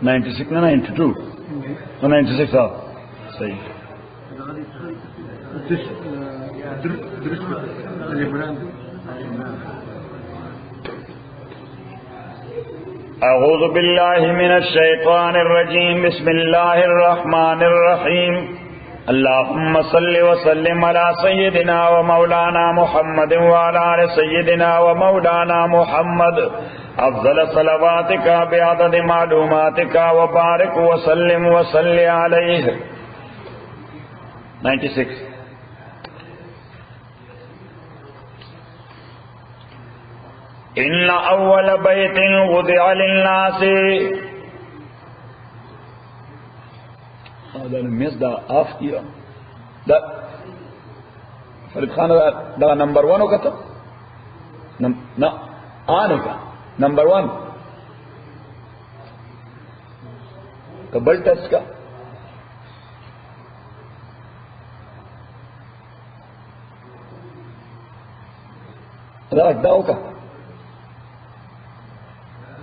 96 ना 92 और 96 हाँ सही। अऊज़ु बिल्लाहि मिनश शैतानिर रजीम बिस्मिल्लाहिर रहमानिर रहीम अल्लाहुम्मा सल्लि व सल्लिम अला सय्यिदिना व मौलाना मुहम्मदिन व अला आलि सय्यिदिना व मौलाना मुहम्मद अफ़ज़ल सलवातिका बिअदद मालूमातिका व बारिक व सल्लिम व सल्लि अलैहि। 96 इन्ना अव्वल बैतिन वुदिअ लिन्नासी هذا الميز دا آف किया دا फरीद खान دا नंबर 1 होगा तो ना आने का नंबर 1 कबल टेस्ट का दाव का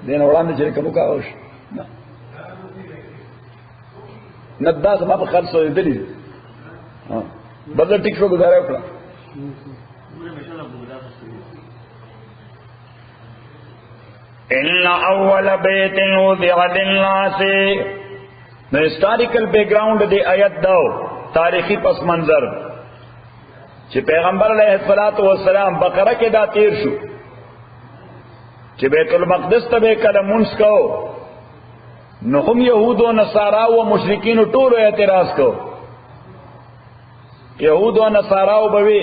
देना उड़ाने चले कबू का होश ना नद्दा से माप खर्च हो दिल्ली हाँ बदल टिक शो गुजारा पड़ा इन्ना अव्वल बैतिन वुदिअ लिन्नासी न हिस्टोरिकल बैकग्राउंड दे आयत दाओ तारीखी पस मंजर कि पैगंबर अलैहिस्सलातु वस्सलाम बकरा के दा तीर शु कि बैतुल मक़दिस तबे कलमुंस कहो न हम यहूद व नसारा व मुशरिकीन टूर एतराज को यहूद व नसारा बवे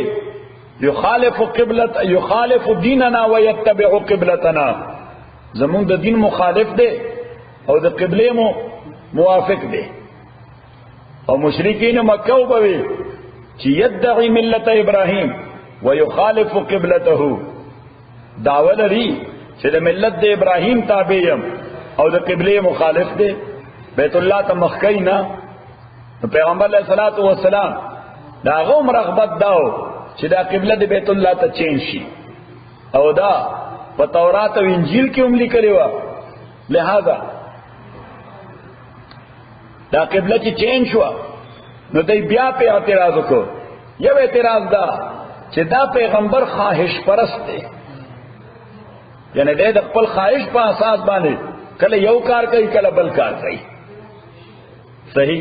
युखालिफ दीनना व यत्तबिउ क़िबलतना जमून द दीन मुखालिफ दे और द क़िबले मुवाफिक दे और मुशरिकीन मक्का बवे कि यद्दई मिल्लत इब्राहिम व युखालिफ क़िबलतहु दावल री से मिल्लत दे इब्राहिम ताबेयम और द क़िबले मुखालिफ दे बैतुल्लाह त मखकई ना पैगंबर अलैहिस्सलातु वस्सलाम दागोम रग़बत दाओ कि दा क़िबला दे बैतुल्लाह त चेंज शी और दा प तौरात और इंजील की उमली करेवा लिहाजा दा क़िबला की चेंज हुआ न दई ब्या पे एतराज को यह एतराज दा कि दा पैगंबर ख्वाहिश परस्त दे यानी दे दखल ख्वाहिश पर असास बाने कल यौ कार कई कल बल कार कई सही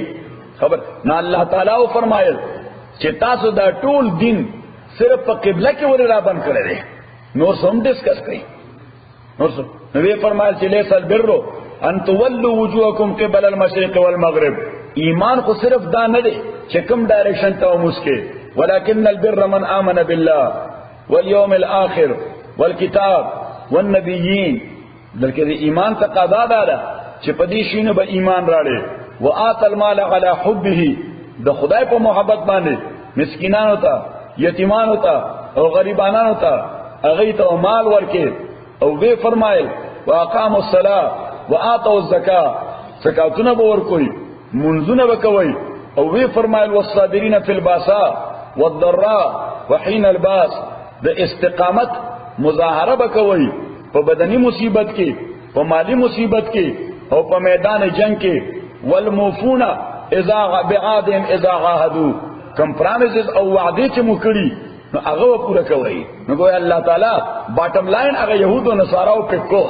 खबर ना अल्लाह ताला फरमाए कि तासु दा टूल दिन सिर्फ क़िबला के वजह बंद करे रहे नोर हम डिस्कस कई नोर वे फरमाए चिले सल बिर्रो अन तुवल्लु वुजूहकुम क़िबल अल मशरिक़ वल मग़रिब ईमान को सिर्फ दा न दे कि कम डायरेक्शन तो मुस्के वलाकिन अल बिर्र मन आमन बिल्लाह वल यौमिल आखिर वल किताब वन नबिय्यीन बल्कि ईमान तकादा दादा चिपदीशीन ब ईमान राड़े वो आतल माल अला हुब्बिही द खुदाई पर मोहब्बत बांधे मिस्किनान होता यतीमान होता और गरीबानान होता अगई तो माल वर्के और वे फरमाए व अकामुस्सला व आतो ज़का ज़कातुन बोर कोई मुंजुन बकवई और वे फरमाए वस्साबिरीन फिल बासा वद्दर्रा व हीन अलबास द इस्तिकामत मुजाहरा बकवई प बदनी मुसीबत की प माली मुसीबत की और प मैदान जंग के वल मुफूना इज़ा बिआदिन इज़ा गाहदू कम प्रॉमिसेस और वादे च मुकड़ी न अगो पूरा कवई न गोया अल्लाह ताला बॉटम लाइन अगर यहूद और नसारा पे को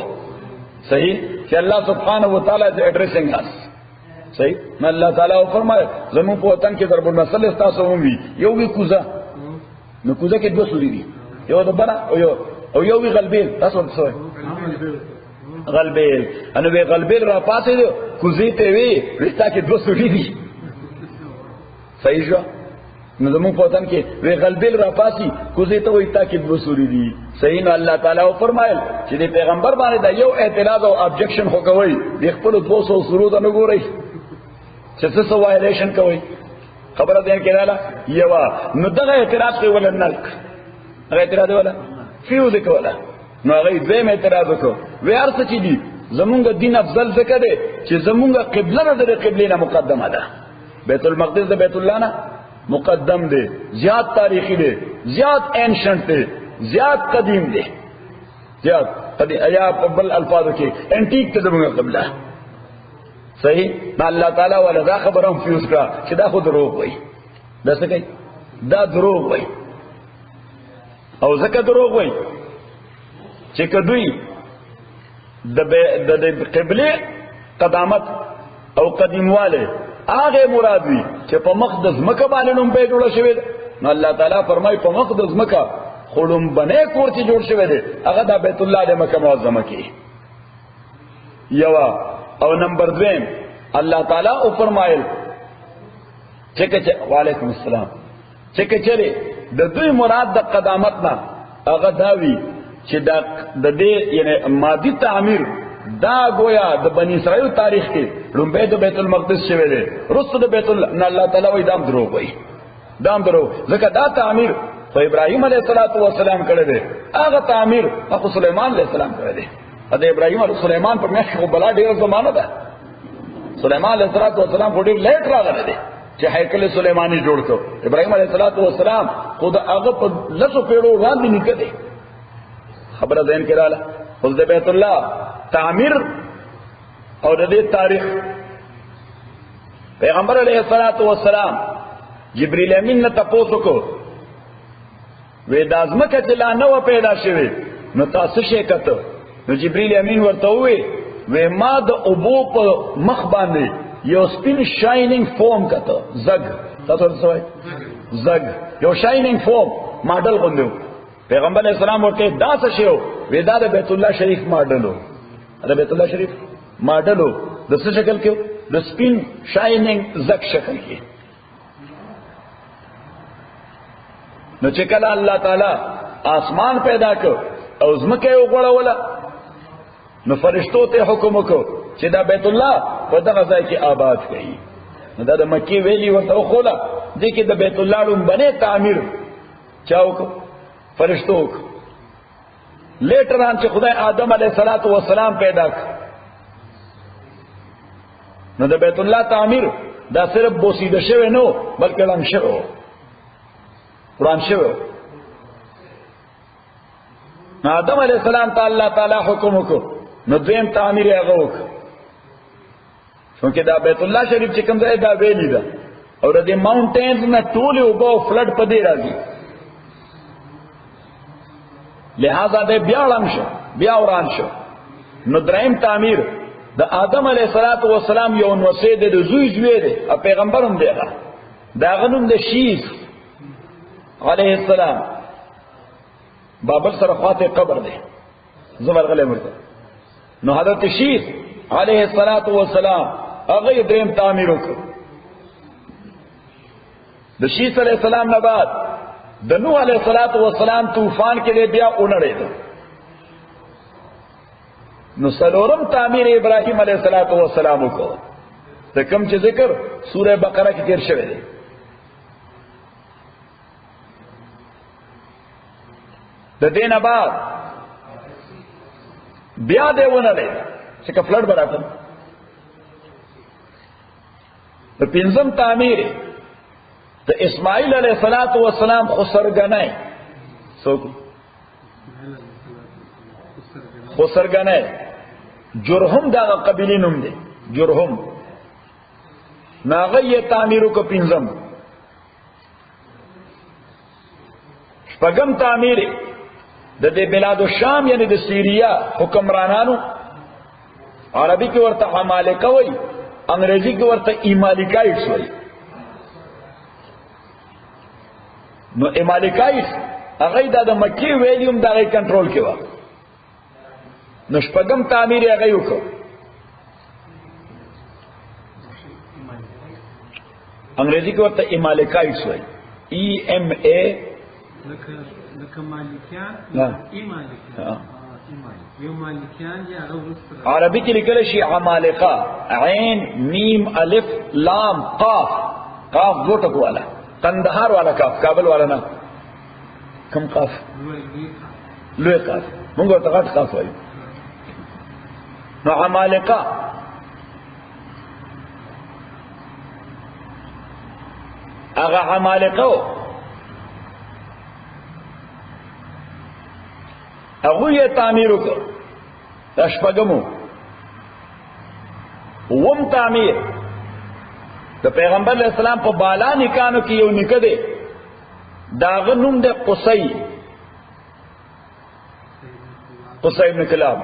सही कि अल्लाह सुब्हानहु व तआला इज एड्रेसिंग अस सही न अल्लाह ताला फरमाए जमू को वतन के दरब नस्ल इस्तासुमी योगी कुजा न कुजा के दो सुरी यो दबरा او یو وی غلبیل تاسو څه غلبیل ان وی غلبیل را پاسې دو کوزی ته وی رښتا کې دوه سړي دي صحیح شو نو زموږ په وطن کې وی غلبیل را پاسي کوزی ته وی تا کې دوه سړي دي صحیح نو الله تعالی او فرمایل چې د پیغمبر باندې دا یو اعتراض او ابجیکشن هو کوي د خپل 200 سرود نه ګوري چې څه وایلیشن کوي خبره دې کې رااله یوا نو دغه اعتراض کوي ولنه هغه اعتراض ولا فیو دکولا نو هغه دوی مې اعتراض وکړ وی ارڅ چې دي زمونږ دین افضل څه ده چې زمونږ قبله نه د قبله نه مقدمه ده بیت المقدس د بیت الله نه مقدم ده زیات تاریخی ده زیات اینشنٹ ده زیات قدیم ده زیات قدیم ایا بل الفاظ کې انټیک ته زمونږ قبله صحیح نو الله تعالی ولا دا خبره هم فیوز کړه چې دا خو دروغ وایي دا څه کوي دا دروغ وایي او ځکه دروغ وایي چې کدوی د قبله قدامت او قدیمواله هغه مراد وي چې په مقدس مکه باندې نوم به جوړ شوی نو الله تعالی فرمایي په مقدس مکه خړم بنه کور چې جوړ شوی دی هغه د بیت الله د مکه معظمه کې یوا او نمبر 2 الله تعالی او فرمایل چې وعلیکم السلام چې چره د دوی مراد د قدامت نه هغه داوی چې د دې یعنی مادي تعمیر دا گویا د بنی اسرائیل تاریخ کې لومبه د بیت المقدس شوی دی رسو د بیت الله نه الله تعالی وای دام دروغ وای دام دروغ ځکه دا تعمیر په ابراهیم علیه السلام کړی دی هغه تعمیر په سليمان علیه السلام کړی دی د ابراهیم او سليمان په میاشت خو بلا ډیره زمانہ ده سليمان علیه السلام په ډیر لیټ راغلی دی چې هیکل سليمانی جوړ کړ ابراهیم علیه السلام خود هغه په لسو پیړو وړاندې نکړي خبره ذهن کې رااله اوس د بیت الله تعمیر او د دې تاریخ پیغمبر علیه السلام جبرئیل امین نه تاسو کو وې د ازمکه چې لا نو پیدا شوه نو تاسو شي کته نو جبرئیل امین ورته وې ما د ابو په مخ باندې یو سپین شاینینګ فوم کته زګ تاسو څه زګ یو شاینینګ فوم ماډل غوندو پیغمبر علیہ السلام ورته دا څه شیو ودا د بیت الله شریف ماډلو د بیت الله شریف ماډلو د څه شکل کې د سپین شاینینګ زګ شکل کې نو چې کله الله تعالی آسمان پیدا کړ او زمکه یې وغوړوله نو فرشتو ته حکم وکړ چې دا بیت الله په دغه ځای کې آباد کړي نو دا د مکی ویلی ورته وخوله دې کې د بیت الله لوم بنه تعمیر چاوک فرشتو لیټران چې خدای آدم علیه السلام پیدا کړ نو د بیت الله تعمیر دا صرف بوسیده شوی نو بلکې لم شوی قرآن شوی نو آدم علیه السلام ته الله تعالی حکم وکړ نو دویم تعمیر یې هغه وکړ چونکه دا بیت الله شریف چې کوم ځای دا ویلی ده او د دې ماونټینز نه ټول اوبه او فلډ په دې راځي لہذا دې بیا وړاندې شو بیا وران شو نو دریم تعمیر د آدم علیه السلام یو نوسې د زوی دی او پیغمبر هم دی دا غنوم د شیث علیه السلام بابل سره خواته قبر دی زمر غلې مرته نو حضرت شیث علیه السلام هغه دریم تعمیر وکړ د شیث علیه السلام نه بعد د نوح علیه السلام طوفان کې بیا اونړېد نو سلورم تعمیر ابراهیم علیه السلام وکړ د کوم چې ذکر سوره بقره کې تیر شوی دی د دینه بعد بیا دی ونړېد چې کفلړ براته د پنځم تعمیر د اسماعیل علیه السلام خسرګنای څوک خسرګنای جرهم دا قبیله نوم دی جرهم ناغه یې تعمیرو کو پنځم شپږم تعمیر د دې بلاد الشام یعنی د سیریا حکمرانانو عربی کې ورته عمالقه وای انګریزي کې ورته ایمالیکایټس وای نو ایمالیکایټس هغه د مکی ویلیوم دغه کنټرول کې و نو شپږم تعمیر هغه وکړ انګریزي کې ورته ایمالیکایټس وای ای ام ای لکه مالکیان ایمالیکیان یو مالکیان یا عربی کې لیکل شي عمالقه عین میم الف لام قاف قاف دو ټکو والا قندهار والا قاف کابل والا نه کم قاف لوی قاف موږ ورته غټ قاف وایو نو عمالقه هغه عمالقه هغه یې تعمیر وکړ د شپږمو وم تعمیر د پیغمبر علیہ السلام په بالا نکانو کې یو نکه دی داغه نوم د قصی ابن کلاب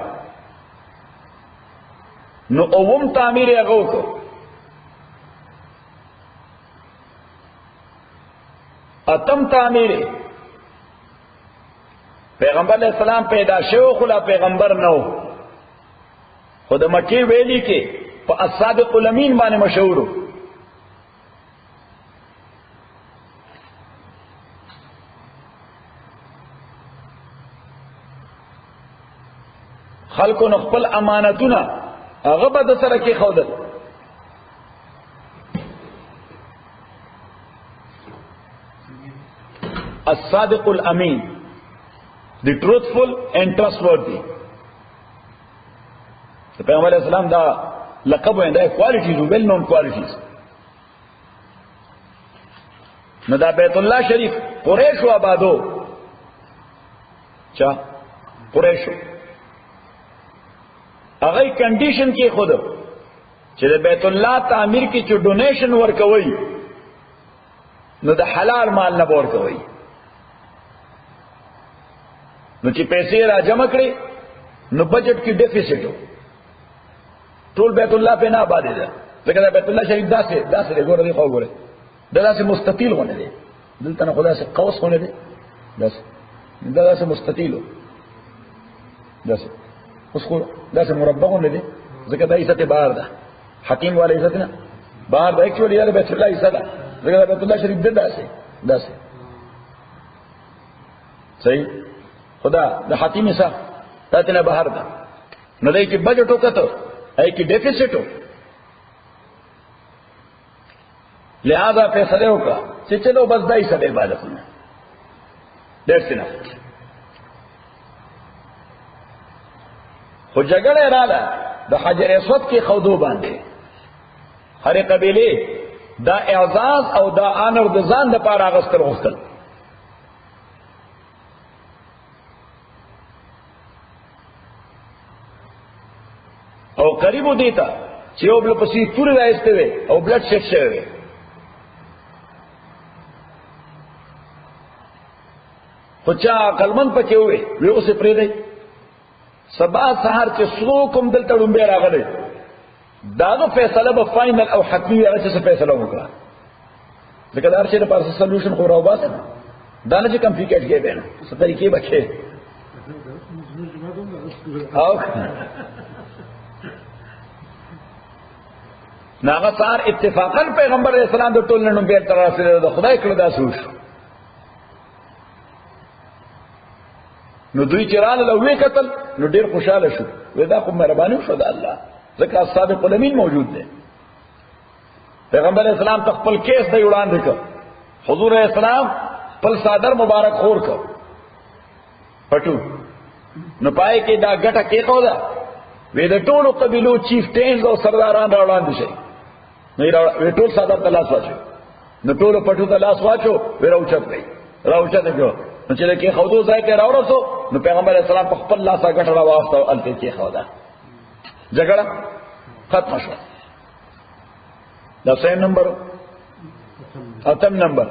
نو اوم تعمیر هغه وکړو اتم تعمیر پیغمبر علیہ السلام پیدا شو خو لا پیغمبر نو خود مکی ویلی کې په الصادق الامین باندې مشهور خلکو نو خپل امانتونه هغه به د سره کې خودل الصادق الامین the truthful and trustworthy پیغمبر علیہ السلام دا لقب ویندا کوالٹیز ویل نون کوالٹیز نو دا بیت الله شریف قریش و آبادو چا قریش هغه کنډیشن کې خود چې د بیت الله تعمیر کې چې ډونیشن ورکوي نو د حلال مال نه ورکوي نو چې پیسې را جمع کړي نو بجټ کې ډیفیسټ وو ټول بیت الله په نه آباد دي ځکه دا بیت الله شریف داسې دی ګوره دی خو ګوره داسې مستطیل غونه دی دلته نه خدا سي قوس غونه دی داسې مستطیل داسې اوس خو داسې مربع غونه دی ځکه دا عزت بهر ده حکیم والا عزت نه بهر ده اکچولی دا بیت الله عزت ده ځکه دا بیت الله شریف دی داسې صحیح خدا د حتیم صاحب تاسو نه بهر ده نو دای کی بجټ وکړو ای کی ډیفیسټ وو لہذا فیصله وکړه چې چلو بس دای سره عبادت نه درس نه خو جګړه رااله د حجر اسود کې خودو باندې هر قبیله دا اعزاز او دا انر د ځان د پاره غستر غوښتل او قریبو دیتا چې او بل پسې پوره راځته وي او بلډ شیټ شوی خو چا عقلمن پکې وي وی اوسه پرې دی سبا سحر چې څوکم دلته ډومبه راغلی داغه فیصله به فائنل او حتمی هغه څه فیصله وکړه ځکه دا هر شي لپاره سولوشن خو راوباسه دا نه چې کم فیکټ کې به نه څه طریقې بچي او ناغه سار اتفاقا پیغمبر علیہ السلام د ټول نن بیر تر رسول د خدای کړه دا سوش نو دوی چرال له وی قتل نو ډیر خوشاله شو ودا خو مهرباني شو د الله ځکه صادق الامین موجود دی پیغمبر علیہ السلام خپل کیس دی وړاندې کړ حضور علیہ السلام خپل صادر مبارک خور کړ پټو نو پای کې دا ګټه کې کو دا وې د ټولو قبیلو چیف ټینز او سرداران را وړاندې شي نو وې ټول صادر تلاش واچو نو ټولو پټو تلاش واچو وې راوچت دی راوچت دی نو چې کې خودو ځای ته راوړسو نو پیغمبر علیہ السلام په خپل لاس غټه راواسته او الته کې خودا جګړه ختم شو دا سیم نمبر اتم نمبر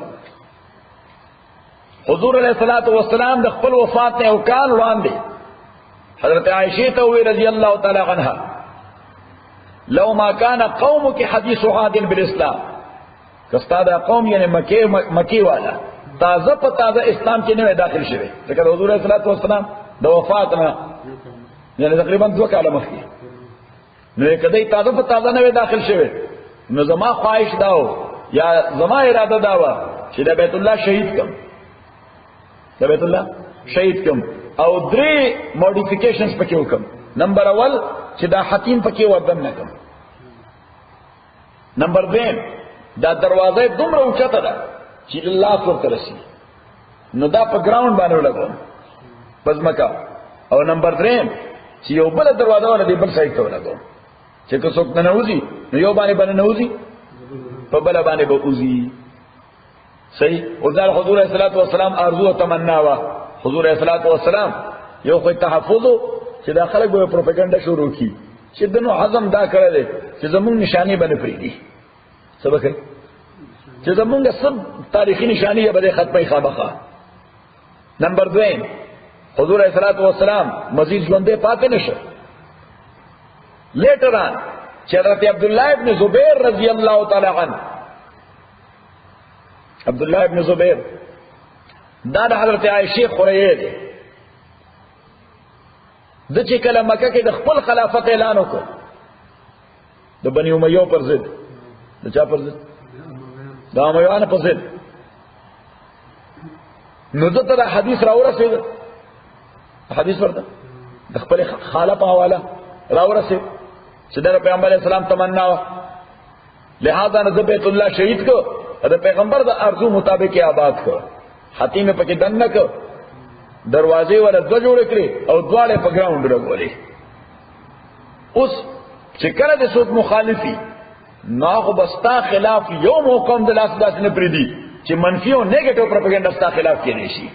حضور علیہ الصلوۃ والسلام د خپل وفات نه او کال وړاندې حضرت عائشہ ته وی رضی اللہ تعالی عنها لو ما كان قومك حديث عهد بالاسلام کستا دا قوم یعنی مکی والا تازه په تازه اسلام کې نه داخل شوی ځکه حضور علیہ الصلوۃ والسلام د وفات نه یعنی تقریبا 2 کال مخکې نو کدی تازه په تازه نه داخل شوی نو زما خواهش داو یا زما اراده داوا چې د بیت الله شهید کم د بیت الله شهید کم او 3 موډیفیکیشنز پکې وکم نمبر اول چې دا حتیم پکې وردن نه کم نمبر 2 دا دروازه دومره اوچته ده چې الله ورته رسي نو دا په ګراوند باندې ولګو پزماکا او نمبر 3 چې یو بل دروازه ول دی بل سایت ته ولګو چې که څوک نه نوځي نو یو باندې نوځي په بل باندې به اوځي صحیح او دا حضور علیہ الصلوۃ والسلام ارزو او تمنا وا حضور علیہ الصلوۃ والسلام یو خو تحفظ چې داخله ګو پروپاګاندا شروع کی چې دنو حزم دا کړل چې زمونږ نشانی باندې پریدي سبق ہے چې زمونږ سب تاریخي نشانی به ختمه خامخا. نمبر 2 حضور علیہ الصلوۃ والسلام مزید ژوندې پاتې نشه. لیٹر آن چې حضرت عبداللہ ابن زبیر رضی اللہ تعالی عنہ، عبداللہ ابن زبیر دا د حضرت عائشہ خورئیه دی، د چې کله مکه کې د خپل خلافت اعلان وکړ د بنی امیہ پر ضد، د چا پر ضد؟ د امیان پر ضد. نو دته د حدیث راورسېد، حدیث ورته د خپل خاله په حواله راورسېد چې د پیغمبر علیہ السلام تمنا وا، لہذا نه بیت الله شهید کو د پیغمبر د ارزو مطابق آباد کو. حتیم پکې دنه کو، دروازې ولا دو جوړ کړې او دواړه په ګراوند راغولې. اوس چې کله د څوک مخالفي ناغه بستا خلاف یو موقم د لاس داس نه پریدي چې منفي او نیگیټیو پروپاګاندا ستا خلاف کې نشي.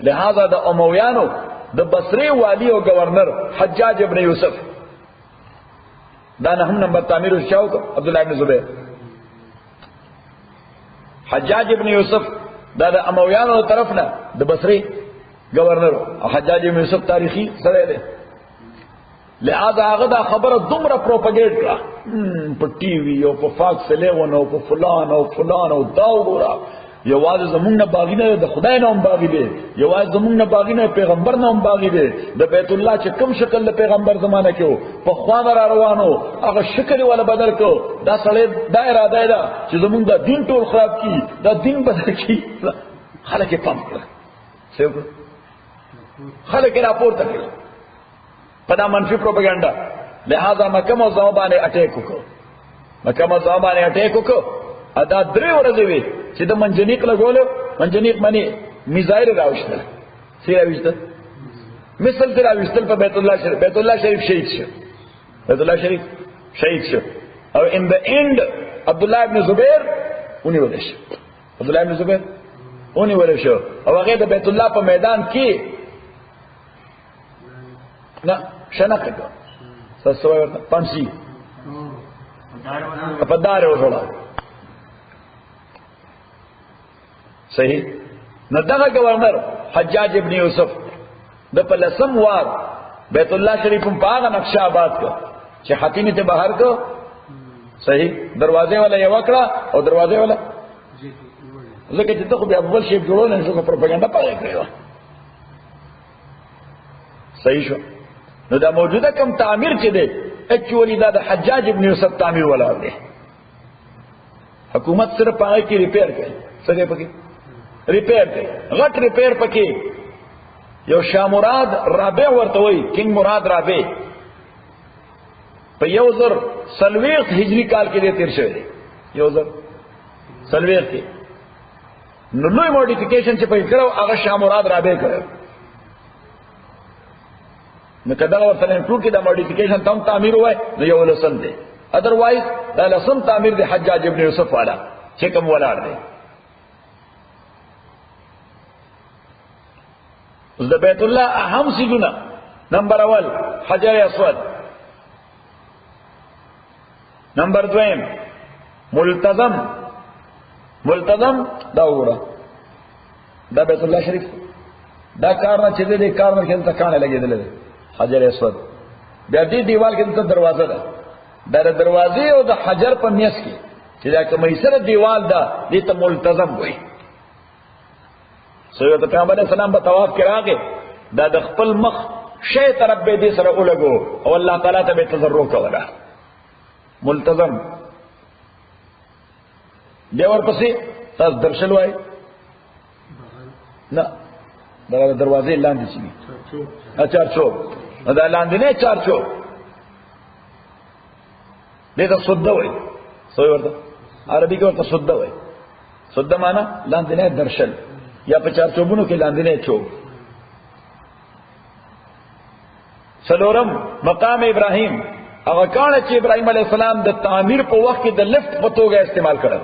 لہذا د امویانو د بصری والی او گورنر حجاج ابن یوسف دا نه هم نمبر تعمیر شاو عبداللہ ابن زبیر. حجاج ابن یوسف دا د امویانو طرف نه د بصری گورنر او حجاج ابن یوسف تاریخی سره دی. لہذا هغه دا خبره دومره پروپاګیټ کړه په ټي وي او په فاکس 11 او په فلان او فلان او دا وګوره یوازې زمونږ نه باغی نه د خدای نه هم باغی دی، یوازې زمونږ نه باغی نه پیغمبر نه هم باغی دی. د بیت الله چې کوم شکل د پیغمبر زمانه کې وو په خوا را روانو هغه شکل ولا بدل کو. دا سړی دا اراده ده چې زمونږ د دین ټول خراب کی، دا دین بدل کی. خلک یې پم کړه، څه خلک یې راپورته کړل په دا منفي پروپاګاندا. لہذا مکه معظمه باندې اٹیک وکړو، مکه معظمه باندې اٹیک وکړو. ادا 3 ورځې وي چې د منجنیق لګولو، منجنیق باندې میزایل راوښتل، سی راوښتل مثل تر راوښتل په بیت الله شریف. بیت الله شریف شهید شو، بیت الله شریف شهید شو. او ان د اینڈ عبداللہ ابن زبیر ونیول شو، عبداللہ ابن زبیر ونیول شو او هغه د بیت الله په میدان کې نه شناخت کو سسوي ورته پانسی په دار وروړه. صحیح. نو دغه گورنر حجاج ابن یوسف د په لسم وار بیت الله شریف په هغه نقشه آباد کړ چې حتیم ته بهر کو. صحیح. دروازه ولا یو کړه او دروازه ولا ځکه چې ته بیا بل شی جوړول نه شو، پروپاګاندا پاره کړو. صحیح شو. نو دا موجوده کم تعمیر چې دی اکچولی دا د حجاج ابن یوسف تعمیر ولا دی. حکومت صرف پاره کې ریپیر کوي، څه پکې ریپیر کوي، غټ ریپیر پکې. یو شاه مراد رابع ورته وایي، کینګ مراد رابع په 1040 هجری کال کې دی تیر شوی دی. 1040 کې نو لوی موډیفیکیشن چې پکې کړو هغه شاه مراد رابع کړو. نو کدا ورته انکلود کې دا موډیفیکیشن تم تعمیر وای نو یو لسم دی. ادروایز دا لسم تعمیر دی حجاج ابن یوسف والا چې کوم ولاړ دی. اوس د بیت الله اهم سیدونه نمبر اول حجر اسود، نمبر 2 ملتزم. ملتزم دا وګوره دا بیت الله شریف دا کار نه چې دې کار نه کېږي تکانه لګېدل حجر اسود. بیا دې دیوال کې ته دروازه ده، دا دروازې او د حجر په میس کې چې دا کومې سره دیوال ده دې ته ملتزم وایي. سیدنا پیغمبر علیہ السلام په طواف کې راغی، دا د خپل مخ شی طرف به دې سره ولګو او الله تعالی ته به تضرع کوله. ملتزم. بیا ورپسې تاسو درشل وای نه دا دروازې لاندې شي چارچوب، دا لاندې نه چارچوب دې ته سوده وای. سوی ورته عربي کې ورته سوده وای. سوده معنا لاندې نه درشل یا په چارچوبونو کې لاندې نه چوب. سلورم مقام ابراهیم، هغه کانه چې ابراهیم علیه السلام د تعمیر په وخت کې د لفت په توګه استعمال کړل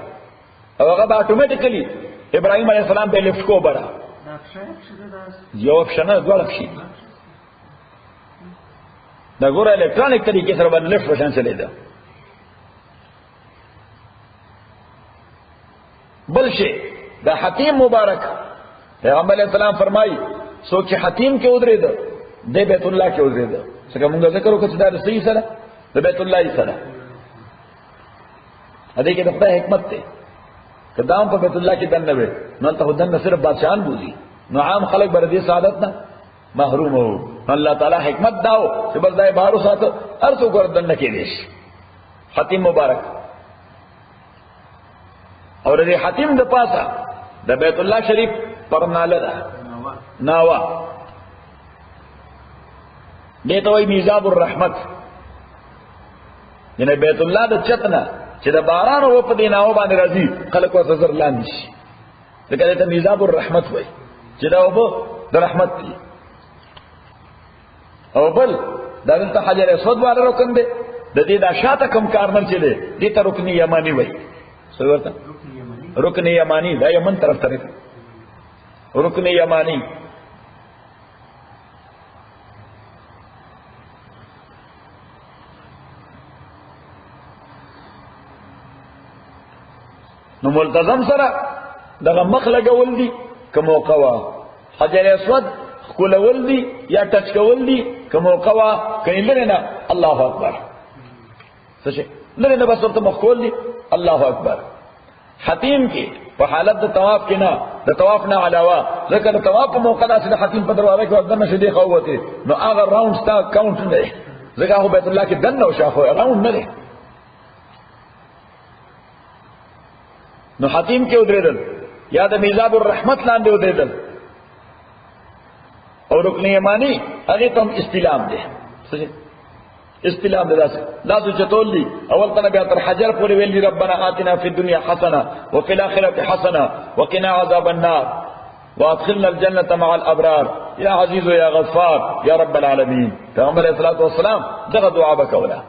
او هغه اتوماتیکلی ابراهیم علیه السلام به لفت کو بڑا یو اپشن دوه شي دا ګوره الکترونیک طریقې سره باندې لفټ وشان چلی دا بل شي دا حتیم مبارک پیغمبر علیہ السلام فرمایي څوک چې حتیم کې ودرېد د بیت الله کې ودرېد څنګه موږ ذکر وکړو چې دا صحیح سره د بیت الله سره هدي کې د خدای حکمت ته قدام په بیت الله کې دنه وي نو ته دنه صرف بادشاہان بوزي نو عام خلک بر دې سعادت نه محروم وو الله تعالی حکمت داو چې بل ځای بهارو ساتو هر څوک ور دنه کې دي حتیم مبارک اور دې حتیم د پاسه د بیت الله شریف پر ناله ده ناوا دې ته وایي میزاب الرحمت یعنی بیت الله د چتنا چې د باران او په دې ناو باندې راځي خلک ورته زر لاندې شي دغه ته میزاب الرحمت وایي چې دا وبو د رحمت دی او بل دا دلته حجر اسود والا رکن دی د دې د شاته کم کارمن چې دی دې ته رکن یمانی وایي څه ورته رکن یمانی دا یمن طرف ته رکن یمانی نو ملتزم سره دغه مخ لګول دي که موقع وا حجر اسود کولول دي یا ټچ کول دي که موقع وا کین لري نه الله اکبر څه شي لري نه بس ورته مخ کول دي الله اکبر حتیم کې په حالت د طواف کې نه د طواف نه علاوه ځکه د طواف په موقع داسې د حتیم په دروازه کې ودنه شدي قوته نو هغه راوند ستا کاونټ نه ځکه هغه بیت الله کې دنه او شاخو راوند نه دی نو حتیم کې ودرېدل یا د میزاب الرحمت لاندې ودرېدل او رکن یمانی هغه ته استلام دی استلام دی لاسو چتول دي اول ته بیا تر حجر پورې ویل دي ربنا آتنا فی الدنيا حسنه وفي الاخره حسنه وقنا عذاب النار وادخلنا الجنه مع الابرار یا عزیز یا غفار یا رب العالمین پیغمبر علیہ الصلوۃ والسلام دغه دعا وکوله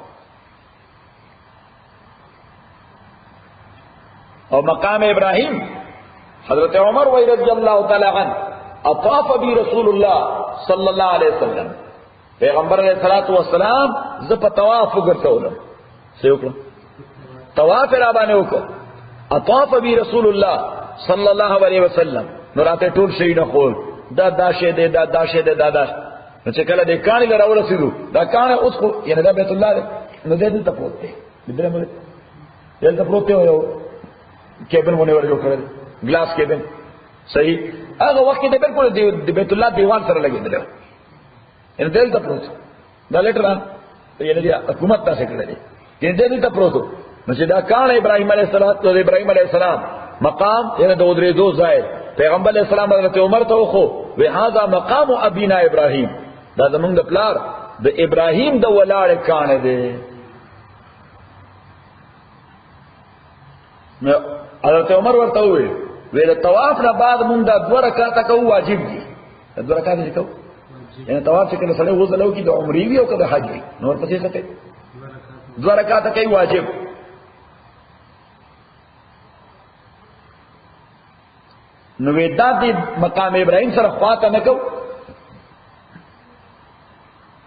اور مقام ابراہیم حضرت عمر وی رضی اللہ تعالی عنہ اطاف بی رسول اللہ صلی اللہ علیہ وسلم پیغمبر علیہ الصلوۃ والسلام ز په طواف وګرځولم څه وکړم طواف را باندې وکړ اطاف بی رسول الله صلی الله علیه وسلم نو راته ټول شي نه خور دا شه دې دا شه دې دا نو چې کله دې کانی لره ورسېدو دا کانی اوس خو یعنی دا بیت الله نو دې ته پروت دی دې موږ دلته پروت دی یو کیبن ونه ورجو کړل ګلاس کیبن صحیح هغه وخت کې بالکل د بیت الله دیوال سره لګیدل ان دل ته پروت دا لیټر یعنی د حکومت تاسو کړل دي دې ته پروت نو چې دا کان ابراهيم عليه السلام مقام یعنی د درې دو ځای پیغمبر علیہ السلام حضرت عمر ته خو وی هاذا مقام ابینا ابراهيم دا زمونږ د پلار د ابراهيم د ولاړ کان دی نو حضرت عمر ورته وی د طواف نه بعد مونږ دا 2 رکعاته کوو واجب دي 2 رکعاته کوو یعنی طواف چې کله سره وځلو کې د عمرې وی او که د حج وی نور پسې څه کوي 2 رکعاته کوي واجب نو ودا دې مقام ابراهيم سره خواته نه کو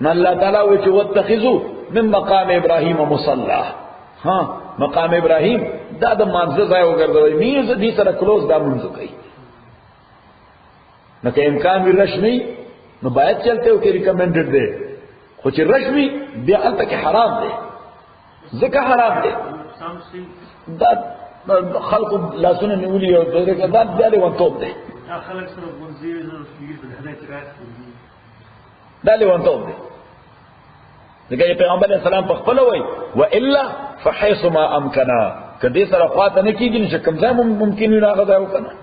نو الله تعالی و چې واتخذوا من مقام ابراهيم مصلى ها مقام ابراهيم دا د منځ ځای وګرځوي میز دې سره کلوز دا منځ کوي نو که امکان وی رسمي نو باید چلتے ہو کہ ریکمینڈڈ دے خوچ رسمی بیا التا کہ حرام دے ذکا حرام دے دا خلق لا سنن نیولی اور دوزے کا دا بیالے وان توب دے دالے وان توب دے ذکا یہ پیغمبر علیہ السلام پخپل ہوئی وَإِلَّا فَحَيْسُ مَا أَمْكَنَا کہ دے سر اخوات نکی گی نشکم زائم ممکن ہوئی ناغذ آئے کنا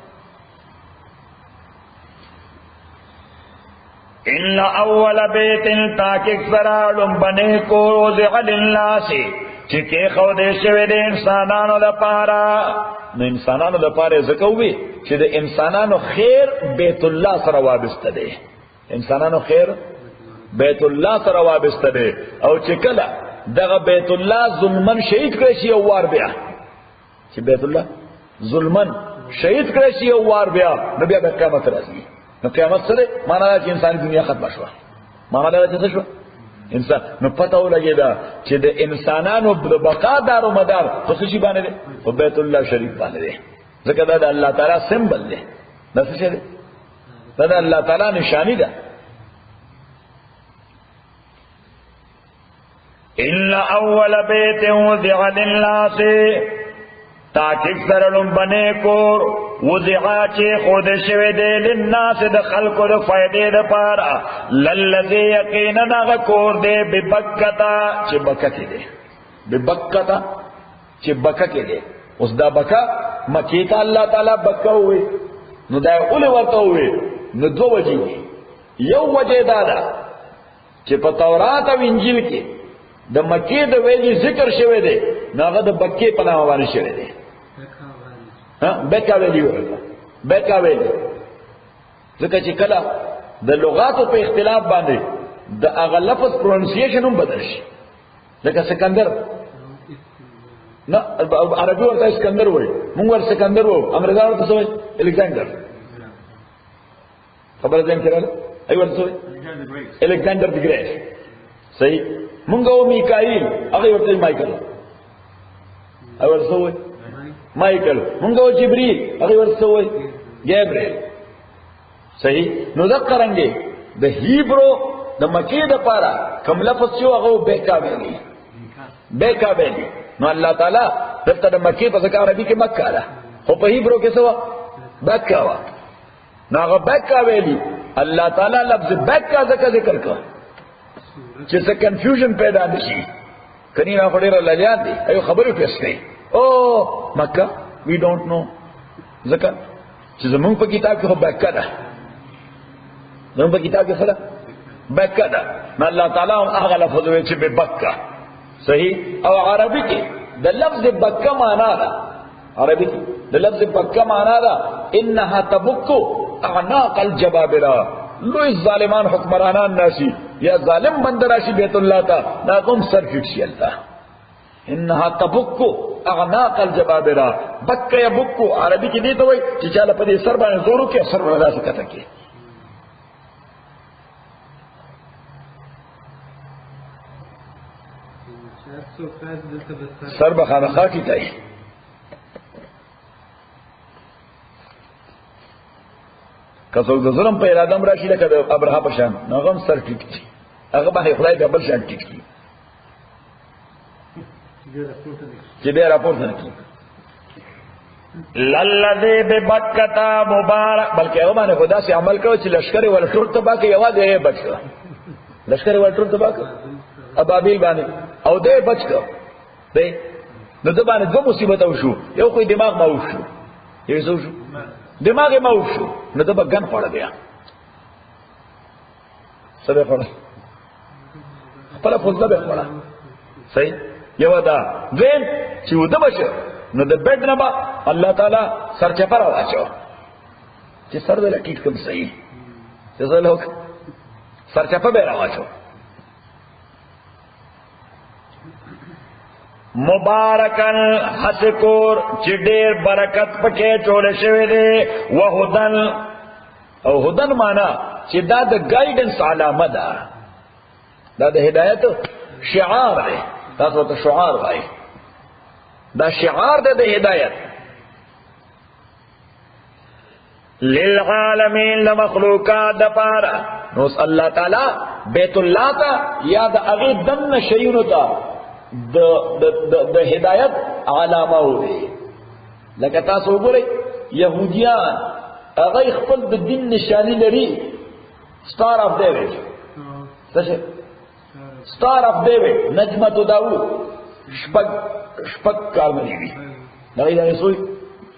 ان اول بیت تاکک سرالم بنے کو وضع للناس چکے خودے شوی دے انسانانو لپارا نو انسانانو لپاره زکووی چې د انسانانو خیر بیت الله سره وابسته دی انسانانو خیر بیت الله سره وابسته دی او چې کله دغه بیت الله ظلمن شهید کړی شي او وار بیا چې بیت الله ظلمن شهید کړی شي او وار بیا نو بیا د قیامت راځي نو قیامت سره معنا دا چې انساني دنیا ختم شوه معنا دا چې څه شو انسان نو پته ولګی دا چې د انسانانو د بقا دار او مدار په څه شي باندې دی په بیت الله شریف باندې دی ځکه دا د الله تعالی سمبل دی دا څه دی دا د الله تعالی نشانی ده ان اول بیت وضع للناس تاکہ سرلم بنے کور وضعا چے خود شوی دے للناس د خلق د فائدے د پارا للذی یقینا غکور دے ببکتا چے بکا کے دے ببکتا چے بکا کے دے اس دا بکا مکیتا اللہ تعالی بکا ہوئے نو دا اول ورتا ہوئے نو دو وجہ یو وجہ دادا چے پا تورات او انجیل کے دا مکی دا ویلی ذکر شوی دے ناغا دا بکی پناہوانی شوی دے بیکا ویلی ہوئے بیکا ویلی ذکر چی کلا دا لغاتو پہ اختلاف باندے دا اغا لفظ پرونسیشن ہم بدل شی ذکر سکندر نا عربی ورطا اسکندر ہوئے منگور سکندر ہوئے امریکان ورطا سوئے الیگزینڈر خبر دین کرا ای ورطا سوئے الیگزینڈر دی گریٹ صحیح منگو میکائیل اگئی ورطا مائیکل ای ورطا سوئے مائیکل منگو جبریل اگئی ورطا سوئے گیبریل صحیح نو ذکرنگے دا ہیبرو دا مکی دا پارا کم لفظ چو اگو بیکا بیلی بیکا بیلی نو اللہ تعالی دلتا دا مکی پا ذکر عربی کے مکہ دا خو پا ہیبرو کسا وا بیکا وا نو اگو بیکا بیلی اللہ تعالی لفظ بیکا ذکر کا چیسا کنفیوژن پیدا دشی کنی نا خودیر اللہ لیان دی ایو خبری پیس گئی او مکہ وی ڈونٹ نو ذکر چیزا منگ پا کتاب کی خو بیکا دا منگ پا کتاب کی خدا بیکا دا نا اللہ تعالی ہم اغا لفظ ہوئے چی بے بکا صحیح او عربی کی دا لفظ بکا مانا دا عربی کی دا لفظ بکا مانا دا انہا تبکو اعناق الجبابرہ لوی ظالمان حکمرانان ناشی یا ظالم بندراشی بیت اللہ تا ناقم سر فکشی اللہ انہا تبکو اعناق الجبابرہ بکا یا بکو عربی کی دیتا ہوئی چی چالا پدی سر بانے زورو کیا سر بنا سکتا کی سر بخانخواہ کی تائی کسوک دا ظلم پا ارادم راشی لکا دا ابرها پشان ناغم سر ٹک چی اگر باہی خدای دا بل شان ٹک چی چی بے راپورت نکی للذی ببکتا مبارک بلکہ اگر بانے خدا سے عمل کرو چی لشکر والٹور تبا کے یواد دے بچ کر لشکر والٹور تبا کر ابابیل بانے او دے بچ کر دے نو دو بانے دو مصیبت او شو یو کوئی دماغ ماوف شو یو سو شو دماغ ماوف شو نو دو با گن پڑ گیا سبے پڑا پلا فضلہ بے پڑا صحیح یو دا دین چیو دو بچ نو دو بیڈ نبا اللہ تعالی سر چپر آوا چو چی سر دے لکیٹ کم صحیح چیزا لوگ سر چپر بے روا چو مبارکن حسکور چی دیر برکت پکے چولے شوے دے وہدن او ہدن مانا چی دا دا گائیڈنس علامہ دا دا دا ہدایت شعار دے دا سوتا شعار بھائی دا شعار دے دا ہدایت للعالمین لمخلوقات دا پارا نوس اللہ تعالی بیت اللہ تا یا دا اغی دن شیونو تا دا ہدایت علامہ ہوئے لکہ تاسو گرے یہودیان اغی خپل دا دین نشانی لری سٹار آف ڈیوڈ سٹار آف ڈیوڈ نجمت داود شپک کارمنی بھی لگئی دا سوئی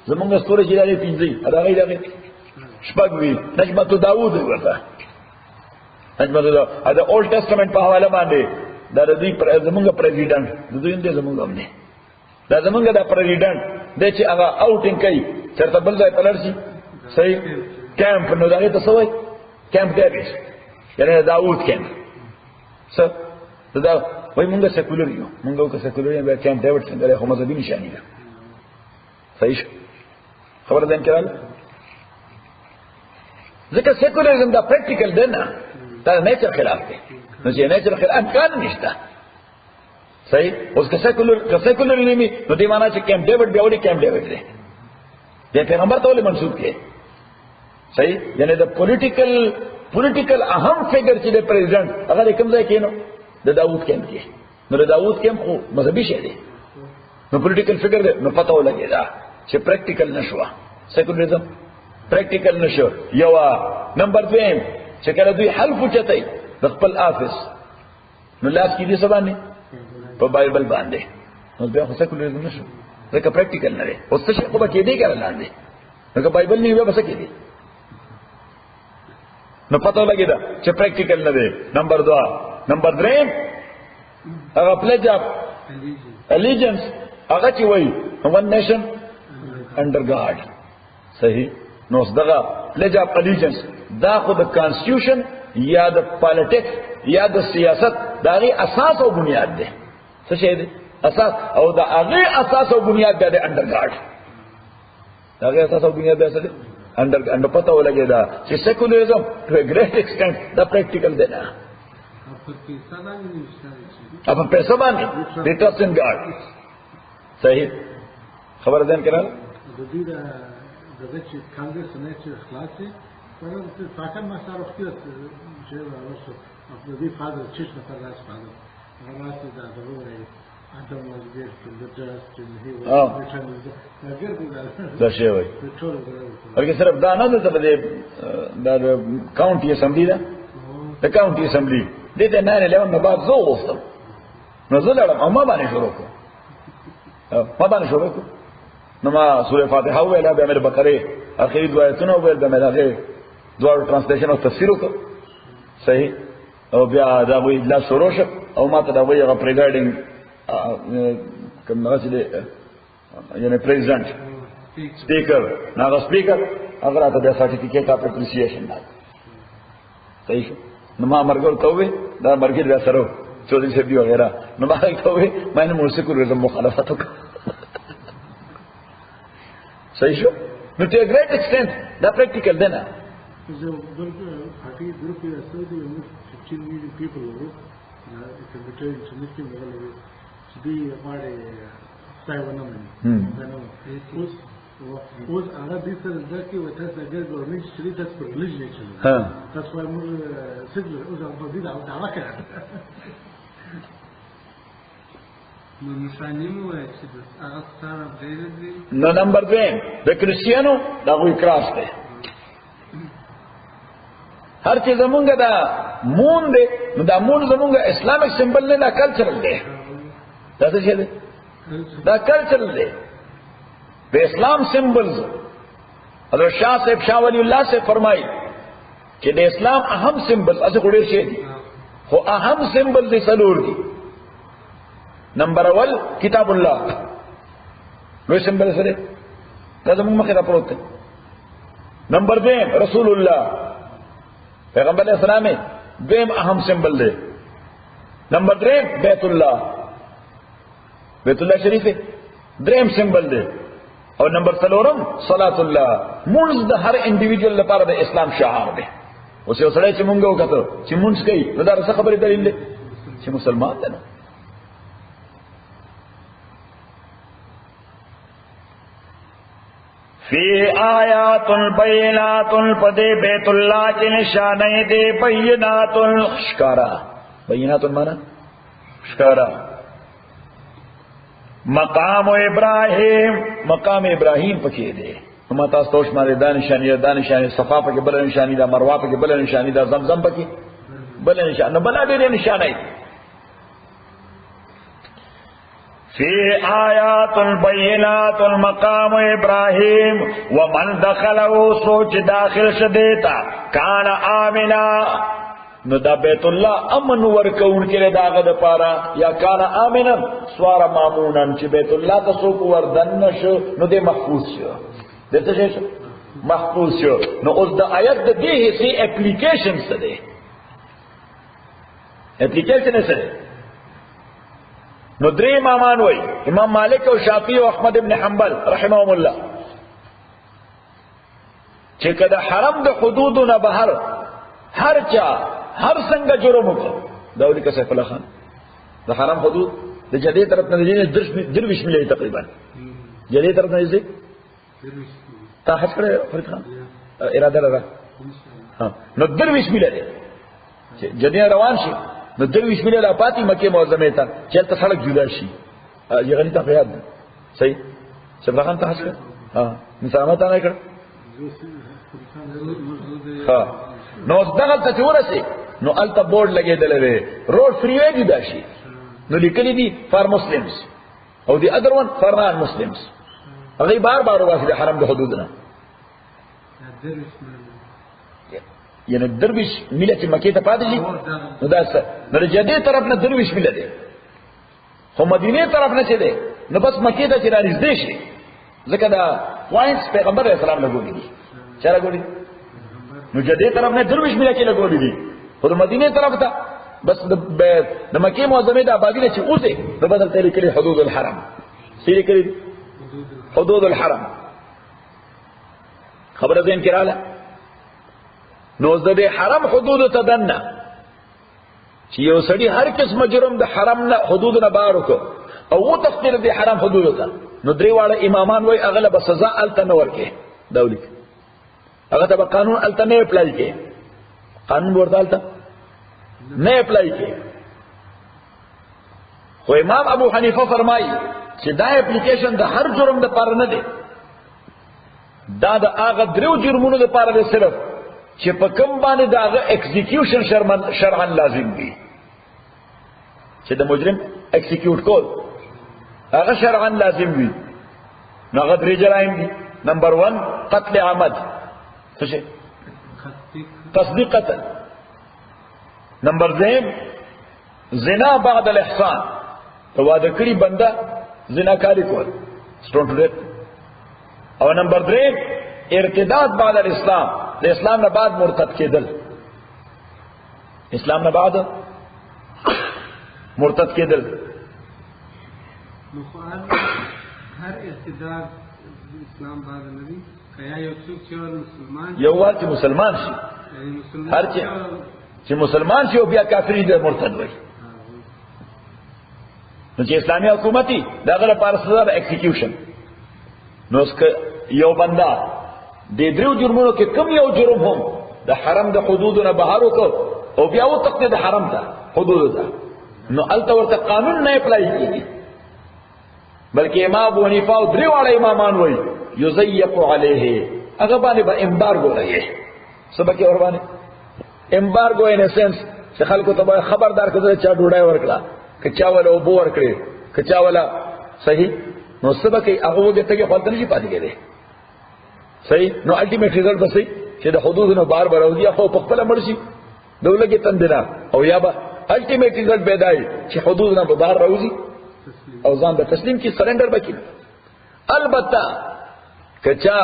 زمانگا ستورے جلالے پینزی اداغی دا شپک بھی نجمت داود ہوتا نجمت داود ادا اولڈ ٹیسٹمنٹ پا حوالہ باندے دا دوی زمونگا پریزیڈنٹ دا دوی اندے زمونگا ہم نے دا زمونگا دا پریزیڈنٹ دے چی اگا آؤٹنگ کئی چرتا بلدائی پلر سی صحیح کیمپ نو داگی تا سوائی کیمپ ڈیویس یعنی داود کیمپ سر دا وہی مونگا سیکولری ہو مونگا کا سیکولری بے کیمپ ڈیویڈ سنگا خو مذہبی نشانی دا صحیح خبر دین کرال ذکر سیکولرزم دا پریکٹیکل دینا دا نیچر خلاف دے نو چې نیچرل خیر امکان نشته صحیح. اوس که سیکولر نیمی نو دې معنا چې کیمپ ډیوډ بیا ولې کیمپ ډیوډ دی د پیغمبر ته ولې منسوب کړي صحیح. یعنی د پولیټیکل اهم فیګر چې د پریزیډنټ هغه کوم ځای کې نو د داوود کیمپ کې نو د داوود کیمپ خو مذهبي شی دی نو پولیټیکل فیګر دی نو پته ولګی دا چې پریکټیکل نشو سیکولریزم پریکټیکل نشو. یو نمبر 2 چې کله دوی حلف چتای د خپل آفس نو لاس کې دي سبا نه په بایبل باندې نو بیا خو سیکولریزم نشو ځکه پریکټیکل نه دی. اوس څه خو به کې دی کړه لاندې نو بایبل نه وي بس کې دی نو پته لګی دا چې پریکټیکل نه دی. نمبر 2 نمبر 3 هغه پلیج اف الیجنس هغه چې وای ون نیشن انډر ګاډ صحیح. نو دغه پلیج اف الیجنس دا خو د کانسټیټیوشن یا د پالیټکس یا د سیاست دا غي اساس او بنیاد دی. څه شی دی اساس او دا هغه اساس او بنیاد دی انډر ګاډ دا هغه اساس او بنیاد دی انډر پته ولګی دا چې سیکولریزم ټو ا ګریټ ایکسټنټ دا پریکټیکل دی نه اپ پیسہ باندې د ټرست ان ګاډ صحیح. خبر ده کړه د چې کانګرس نه چې خلاص شي ورته فاکر ما سره وختي چې راوښه په دې فاده چې څه تر راځي فاده راځي دا ضروري ادم وزیر د جاست چې هی دا شی وای هرګه صرف دا نه ده د کاونټي اسمبلی ده د کاونټي اسمبلی دې ته نه له نو بعد زه وستم نو زه لړم ما باندې شروع کو نو ما سورہ فاتحه ویلا به مې بقره اخیری دعایتونه ویل به مې هغه دوه ترانسلیشن او تفسیر وکړ صحیح. او بیا دا وی لا شروع شو او ما ته دا وی هغه پریګارډینګ کوم راځي یعنی پریزیدنت سپیکر ناغه سپیکر هغه راته د سرټیفیکیټ اف اپریسیشن دا صحیح. نو ما مرګ ته وی دا مرګ بیا سره چودري صاحب وغیرہ نو ما ته وی مې نو سیکولریزم مخالفت وکړه صحیح شو. نو ټو ا ګریټ ایکسټنټ دا پریکټیکل دی نه. So, party group is also almost 15 million people. It's a between significant level to be a part of Taiwan. Who's Arab is exactly what has a girl or needs to read that's for religion. That's why more secular was a bit out of Araka. No, number 2 the Cristiano دا وی کراس دی هر چې زمونږ دا مون دی نو دا مون زمونږ اسلامیک سمبل نه دا کلچرل دی دا څه دی دا کلچرل دی د اسلام سمبلز. حضرت شاہ صاحب شاہ ولی اللہ سے فرمائی چې د اسلام اهم سمبل اسه ګډیر شي دي خو اهم سمبل دي څلور دي. نمبر 1 کتاب الله لوی سمبل سره دا زموږ مخه را پروت دی. نمبر 2 رسول الله پیغمبر علیہ السلام دویم اهم سمبل دی. نمبر 3 بیت الله شریف دریم سمبل دی. او نمبر 4 صلات الله مونږ د هر انډیویډوال لپاره د اسلام شعار دی. اوس یو سړی چې مونږ وکړو چې مونږ کوي نو دا څه خبره دلیل دی چې مسلمان دی. فی آیات بینات پدے بیت اللہ کی نشانیں دے بینات شکارا بینات مانا شکارا. مقام ابراہیم پکے دے ما تاسو توش مارے دانشانی صفا پکے بل نشانی دا مروہ پکے بل نشانی دا زمزم پکے بل نشانی بلا دے نشانی. فی آیات بینات مقام ابراہیم ومن دخلہ سوچ داخل شدیتا کان آمنا نو دا بیت اللہ امن ورکون کے داغ دا پارا یا کان آمنا سوار مامونا چی بیت اللہ تسوک وردن شو نو دے محفوظ شو دیتا شو محفوظ شو. نو اس دا آیت دا دی حصی اپلیکیشن سدے اپلیکیشن سدے. نو درې امامان وای امام مالک او شافعی او احمد ابن حنبل رحمهم الله چې کله حرم د حدودنا بهر هر چا هر څنګه جرم وکړ دا ولیکه سیف الله خان د حرم حدود د جدې طرف نه دي 23 ملي تقریبا جدې طرف نه دي تا حج کړه فرید خان اراده لرا ها نو 23 ملي دي جدې روان شي نو 23 ملي لا پاتې مکه معظمه ته چلته سړک جدا شي یې غني ته یاد صحیح سیف الله خان ته حج کړه ها مسامت نه کړ ها نو دغه ته ورسه نو الته بورډ لګیدل دی روډ فری وی دی داشي نو لیکلی دي فار مسلمز او دی اذر ون فار نان مسلمز هغه بار بار واسي د حرم د حدودنا یعنی درویش مله چې مکه ته پاتې شي نو دا څه نو جدي طرف نه درویش مله دی خو مدینه طرف نه چي دی نو بس مکه ته چې راځي شي ځکه دا پوینټس پیغمبر اسلام لګولې دي چا لګولې نو جدي طرف نه درویش مله کې لګولې دي خو د مدینه طرف ته بس د مکه معظمه د آبادی نه چې اوسه نو بدل ته لیکلي حدود الحرم سړي کړی حدود الحرم خبره زين کړه نو د حرم حدود ته دنه چې یو سړي هر قسم جرم د حرم نه حدود نه بار وکړ او و تفسیر د حرم حدود ته نو درې واړه امامان وای اغلب سزا الته نه ورکه دولت هغه ته قانون الته نه اپلای کې قانون ورته نه اپلای کې خو امام ابو حنیفه فرمایي چې دا اپلیکیشن د هر جرم د پاره نه دی دا د هغه درو جرمونو د پاره دی صرف چې په کوم باندې دا هغه ایگزیکیوشن شرعاً لازم دی چې د مجرم ایگزیکیوټ کول هغه شرعاً لازم وي نو هغه درې جرایم دي نمبر 1 قتل عمد څه شي تصدیق قتل نمبر 2 زنا بعد الاحسان تو واده کړي بنده زناکاری کول سټونټ او نمبر 3 ارتداد بعد الاسلام د اسلام نه بعد مرتد کېدل اسلام نه بعد مرتد کېدل نو هر ارتداد اسلام بعد نبی کیا یو څوک چې مسلمان یو واکه مسلمان شي هر چې مسلمان شي او بیا کافر دي مرتد وي نو چې اسلامي حکومتي دغه لپاره سزا د ایگزیکیوشن نو یو بندا د درو جرمونو کې کم یو جرم هم د حرم د حدودونو بهر وکړ او بیا و تقدید د حرم ته حدود ته نو الته ورته قانون نه اپلای کیږي بلکې امام ابو حنیفه او درې واړه امامان وایي یضيق علیه هغه باندې به امبارګو لګي سبا کې ور باندې امبارګو ان سنس چې خلکو ته خبردار کړي چې ډوډۍ ورکړه کچا ولا او بو ورکړي کچا ولا صحیح نو سبا کې هغه وګته کې خپل نشي پاتې کېږي صحیح نو الټیمیټ ریزلټ بسې چې د حدودونو بار بار او دی خو په خپل مرشي دولت کې تندنا او یا به الټیمیټ ریزلټ بدای چې حدودونو په بار راوځي او ځان د تسلیم کی سرندر بکی البته کچا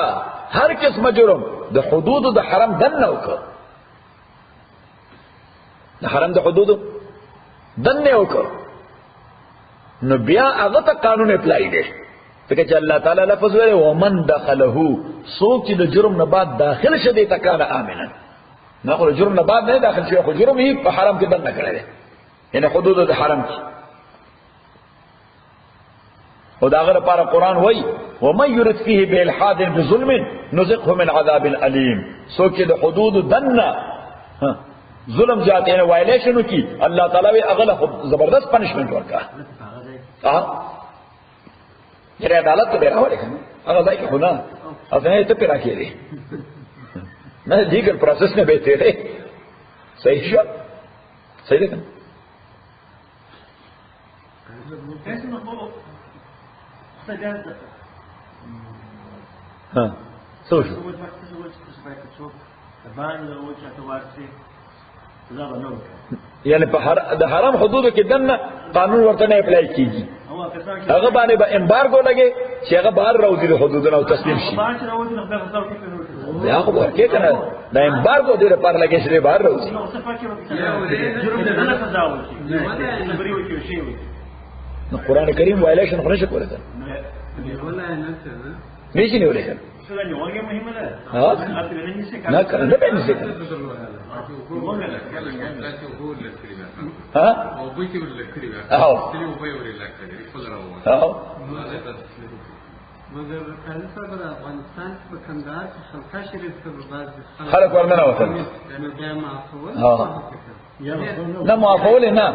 هر قسم جرم د حدود د حرم دنه وکړه د حرم د حدود دنه وکړه نو بیا هغه ته قانون اپلای دی ځکه چې الله تعالی لفظ ویل ومن دخله څوک چې د جرم نه بعد داخل شدی تکانه امنا نه خو جرم نه بعد نه داخل شي خو جرم یې په حرم کې دنه کړی دی یعنی حدود د حرم کې او داغه لپاره قران وای ومن يرد فيه بالحاد بظلم نذقه من عذاب الیم څوک چې د حدود دنه ظلم جاتے ہیں وائلیشن کی اللہ تعالیٰ وی اغلا زبردست پنشمنٹ ورکا یہ عدالت تو بیرا ہوا لیکن اگر ذائی کہ خدا اصلا یہ تو پیرا کیے رہے میں دیگر پروسیس میں بیٹھے رہے صحیح شو صحیح لیکن ہاں سوچو یعنی په د حرام حدودو کې دنه قانون ورته نه اپلای کیږي هغه باندې به امبارګو لګي چې هغه بهر راوځي د حدودونو او تسلیم شي دا خو ورکه کنه دا امبارګو دې لپاره لګي چې بهر راوځي نو قران کریم وایلیشن خو نشي کولای نشي نیولې نه کنه نه به نشي ها او مگر قاضي صاحب د افغانستان په کندهار کې خلقه شریف ته بعض خلک ورننه وتل نه معافول نه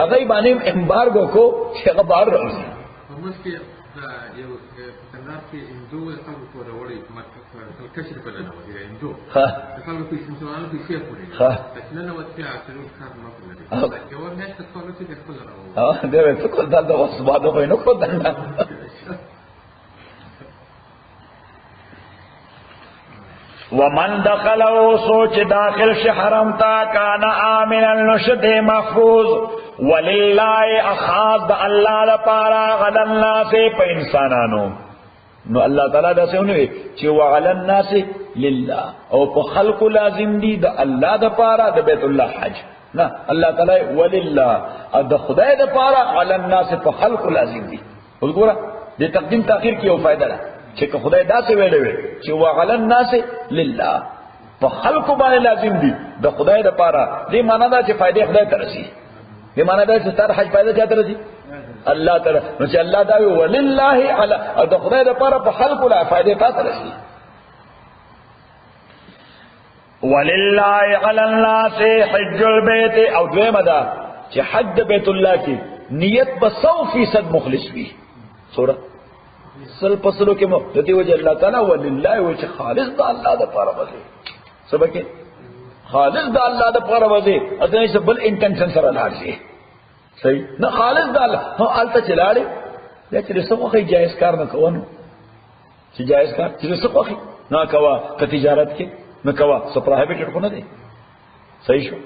هغه باندې امبارګو کو چې هغه بار راځي یو کندهار کې هندو خلکو په وړي خلقه شریف په لاره وځي هندو خلکو په سنتوالو کې څه پوری نه نو وځي اخرو کار نه کوي یو نه څه څه چې خپل راو دا څه کول دا اوس باندې وای نو کو دا ومن دخلو سوچ داخل شي حرم تا کان آمنا نشد محفوظ ولله اخاذ الله لپاره غل الناس په انسانانو نو الله تعالی دا څه ونوي چې وعلى الناس لله او په خلق لازم دي د الله د پاره د بیت الله حج نه الله تعالی ولله د خدای د پاره على الناس په خلق لازم دي وګوره د تقدیم تاخير کې یو فائدہ ده چې خدای دا څه ویلې وي چې وعلى الناس لله په خلق باندې لازم دي د خدای د پاره دې معنا دا چې فائدې خدای ته رسي دې معنا دا چې تر حج فائدہ چاته رسي الله تعالی نو چې الله دا وی ولله على د خدای د پاره په خلق لا فائدې ته رسي ولله على الناس حج البيت او دویمه دا چې حج بیت الله کې نیت به 100% مخلص وي سوره سل پسلو کې مو د دې وجه الله تعالی ولله و چې خالص د الله د پاره وځي سبکه خالص د الله د پاره وځي اته څه بل انټنشن سره لاړ صحیح نه خالص د الله هو الته چلاړي دا چې څه وخت جایز کار نه کوو چې جایز کار چې څه وخت نه کوا په تجارت کې نه کوا څه پروهیبټډ کو نه دي صحیح شو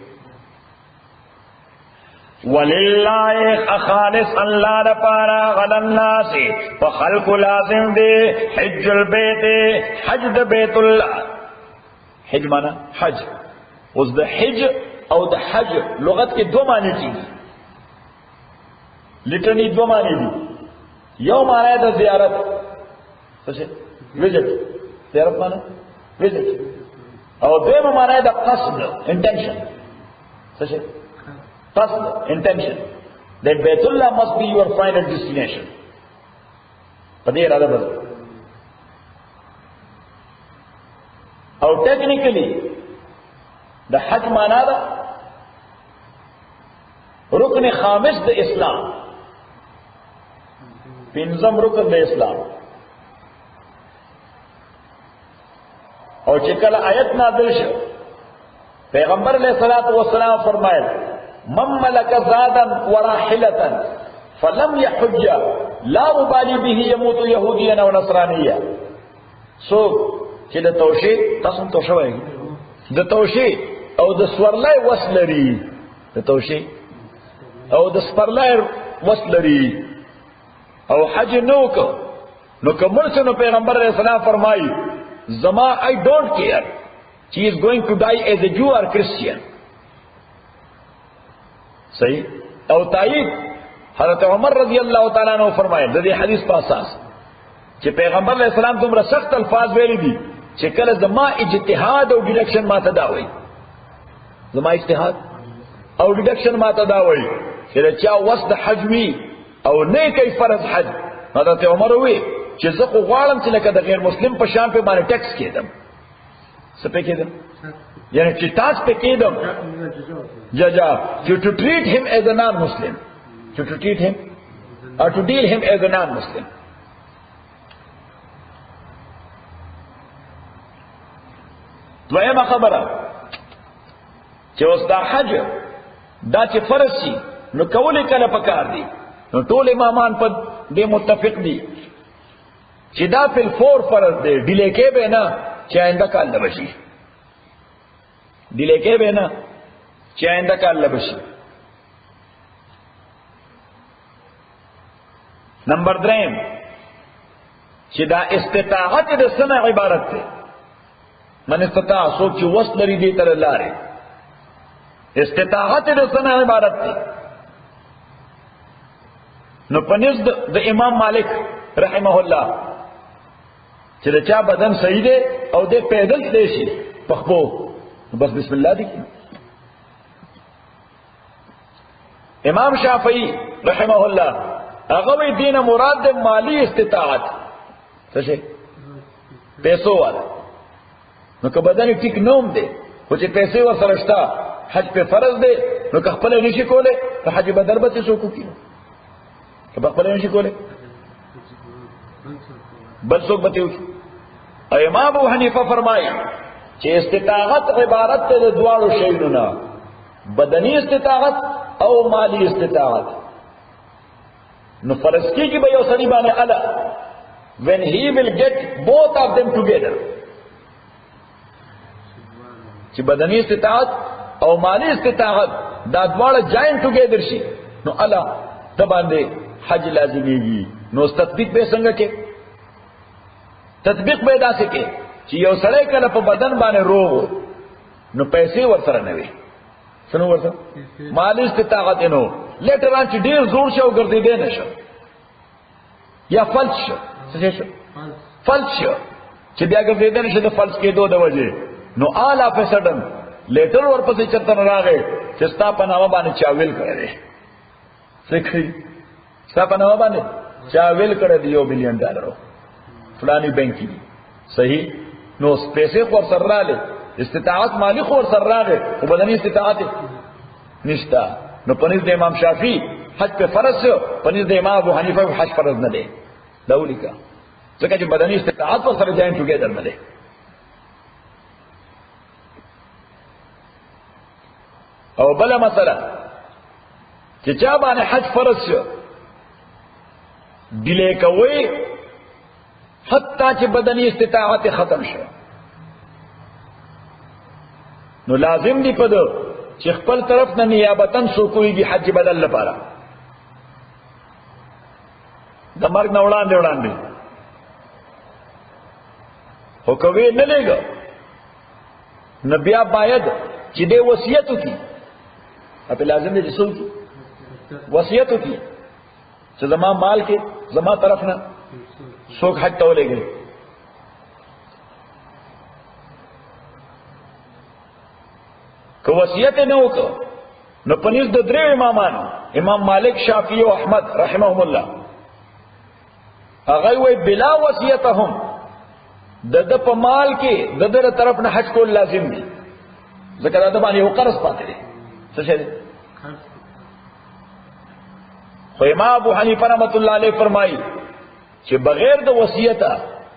ولله خالص الله لپاره غل الناس فخلق لازم دي حج البيت حج د بیت الله حج معنا حج اوس د حج او د حج لغت کې دوه معنی دي لټنی دوه معنی دي یو معنی د زیارت څه ویزټ زیارت معنا ویزټ او دویمه معنی د قصد انټنشن څه قصد intention that Baytullah must be your final destination پدې اراده بدل او technically د حج معنا ده رکن خامس د اسلام پنځم رکن د اسلام او چې کله آیت نازل شو پیغمبر علیہ الصلوۃ والسلام فرمایل من ملک زادا وراحلة فلم يحج لا أبالي به يموت يهوديا أو نصرانيا سو چې د توشي تاسو توشه وایي د توشي او د سورلای وسلري د توشي او د سپرلای وسلري او حج نو کومل څنګه پیغمبر علیہ السلام فرمایي زما I don't care she is going to die as a Jew or Christian صحیح او تایید حضرت عمر رضی اللہ تعالیٰ عنہ فرمائے د دې حدیث په اساس چې پیغمبر علیہ السلام دومره سخت الفاظ ویلي دي چې کله زما اجتهاد او ډیډکشن ماته دا وایي زما اجتهاد او ډیډکشن ماته دا وایي چې چا وس د حج وی او نه کوي فرض حج حضرت عمر وی چې زه خو غواړم چې لکه د غیر مسلم په شان په باندې ټیکس کېدم څه په کېدم یعنی چې تاسو په کېدم ججا to treat him as a non-Muslim to treat him or to deal him as a non-Muslim دویمه خبره چې اوس دا حج دا چې فرض شي نو کولې کله پکار دي نو ټول امامان په دې متفق دي چې دا په فور فرض دی ډیلې کې به نه چې آینده کال لبشي ډیلې کې به نه چې آینده کال لبشي نمبر 3 چې دا استطاعت د سنه عبارت ده من استطاع سوچ چې وس لري دې تر لاره استطاعت د سنه عبارت ده نو پنځ د امام مالک رحمه الله چې دا چا بدن صحیح دی او دې پیدل تلی شي پخپو بس بسم الله دی. امام شافعی رحمه الله هغه وی دین مراد د مالی استطاعت څه شي پیسو والا. نو که بدن ټیک نوم دی خو چې پیسې ورسره شته حج په فرض دی نو که خپل نشي کوله ته حج بدل به څه کوي که خپل نشي کوله بل څوک به وي. امام ابو حنیفه فرمایي چې استطاعت عبارت ده د دواړو شیونو نه بدني استطاعت او مالی استطاعت. نو فرض کیږي به یو سړي باندې الا when he will get both of them together چې بدني استطاعت او مالی استطاعت دا دواړه join together شي نو الا د باندې حج لازميږي. نو تطبیق به څنګه کې تطبیق به داسې کې چې یو سړی کله په بدن باندې روغ نو پیسې ورسره نه وي څنګه ورسره مالی استطاعت نو لیټر ان چې ډیر زور شو ګرځېدې نشو یا فلج شو څه شو فلج شو چې بیا ګرځېدې نشو د فلج کېدو د وجه نو آل اف سډن لیټر ورپسې چرته راغی چې ستا په نامه باندې چاویل کړی څه کړی ستا په نامه باندې چاویل کړی دی $1 بلین فلانی بینک کی صحیح. نو پیسې خور سر رااله استطاعت مالی خور سر راغی او بدني استطاعت نشتا. نو پنځ د امام شافعي حج په فرض شو پنځ د امام ابو حنیفه حج فرض نه دی داولی کا ځکه چې بدني استطاعت په سره جاین ټوګیدر نه دی. او بل مسله چې چا باندې حج فرض شو ډیلې کوي حتی چې بدني استطاعت ختم شو نو لازم دی پدو چې خپل طرف نه نیابتن سو کویږي حج بدل لپاره د مرګ نه وړاندې خو کوي نه لګو نو بیا باید چې دې وصیت وکړي اته لازم دی چې څوک وصیت وکړي چې زما مال کې زما طرف نه څوک حج ته ولېږي. که وصیت نه وکړو نو پنځ د درې امامانو امام مالک شافعي او احمد رحمهم الله هغه وی بلا وصیتهم د په مال کې د در طرف نه حج کول لازم دي ځکه دا باندې یو قرض پاتې دي څه شي. خو امام ابو حنیفه رحمۃ اللہ علیہ فرمایي چې بغیر د وصیت